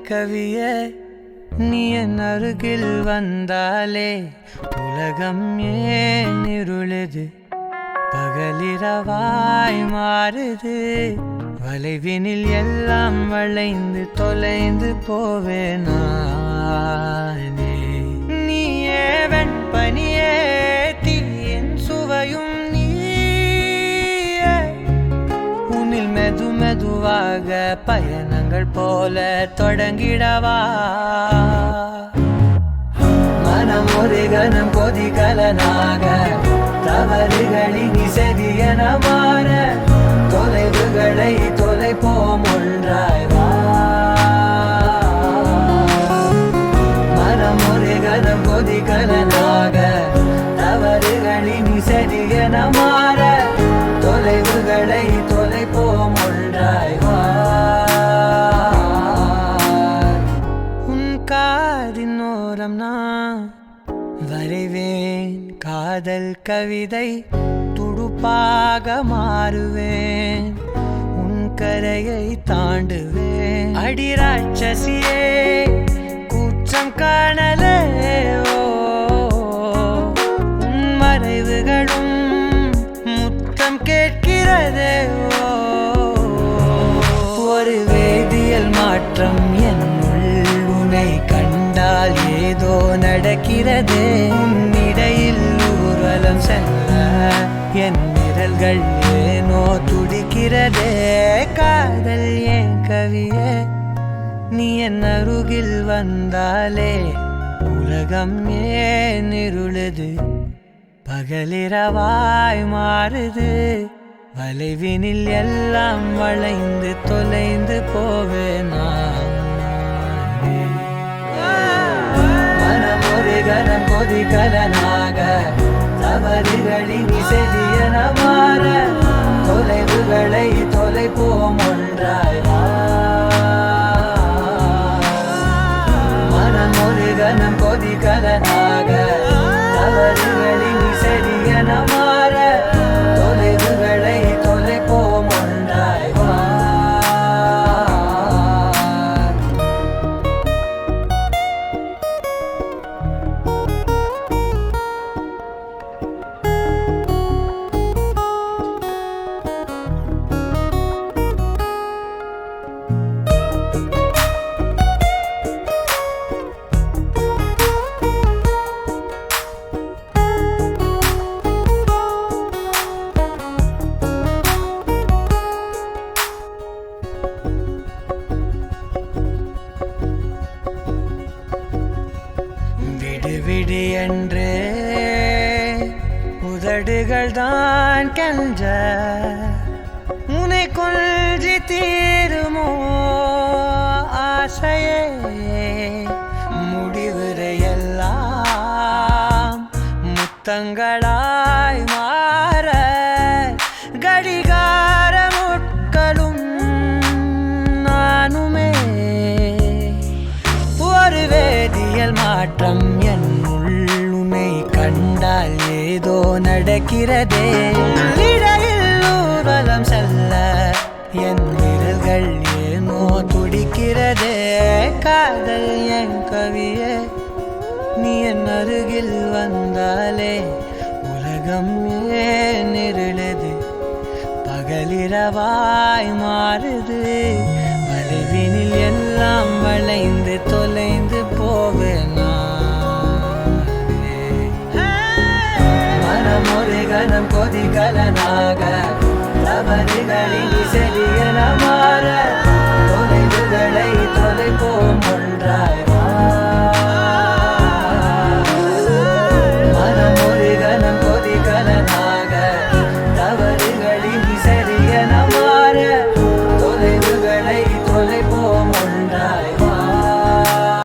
கவியே நீ என் அருகில் வந்தாலே உலகம் ஏன் இருளுது பகலிரவாய் மாறுது வளைவினில் எல்லாம் வளைந்து தொலைந்து போவேனே நீயே வெண்பனியே தீயின் சுவையும் நீயே உன்னில் மெதுவாக பயணங்கள் போல தொடங்கிடவா மனம் ஒரு கணம் கொதிகலனாக தவறுகளின் இசையன மாற தொலைவுகளை தொலைப்போம் ஒன்றாய் வா மனம் ஒரு கணம் கொதிகலனாக தவறுகளின் இசையன மாற தொலைவுகளை தொலைப்போம் ஒன்றாய் வா உன் காதின் ஓரம் நான் வரைவேன் காதல் கவிதை துடுப்பாக மாறுவேன் உன் கரையை தாண்டுவேன் அடி ராட்சசியே கூச்சம் காணலே உன் மறைவுகளும் முத்தம் கேட்கிறதே ஒரு வேதியியல் மாற்றம் என்னுள் உன்னை கண்டால் ஏதோ நடக்கிறதே உன்னிடையில் ஊர்வலம் செல்ல என் விரல்கள் ஏனோ துடிக்கிறதே காதல் ஏன் கவியே நீ என் அருகில் வந்தாலே உலகம் ஏன் இருளுது பகலிரவாய் மாறுது வளைவினில் எல்லாம் வளைந்து தொலைந்து போவேனா மனம் ஒரு கணம் கொதிகலனாக தவறுகளின் இசையன மாற தொலைவுகளை தொலைப்போம் ஒன்றாய் வா மனம் ஒரு கணம் கொதிகலனாக தவறுகளின் இசையன மாற தொலைவுகளை தொலைப்போம் ஒன்றாய் வா விடு என்று உதடுகள் தான் கென்ற உன்னை கொல்ஜி தீருமோ ஆசையே முடிவுரையெல்லாம் முத்தங்களாய் மாற கடிகார முட்களும் நானுமே ஒரு வேதியியல் மாற்றம் உன்னை கண்டால் ஏதோ நடக்கிறதே இடையில் ஊர்வலம் செல்ல என் விரல்கள் ஏனோ துடிக்கிறதே காதல் என் கவியே நீ என் அருகில் வந்தாலே உலகம் ஏன் இருளுது பகலிரவாய் மாறுது வளைவினில் எல்லாம் வளைந்து தொலைந்து போவேனா மனம் ஒரு கணம் கொதிகலனாக தவறுகளின் இசை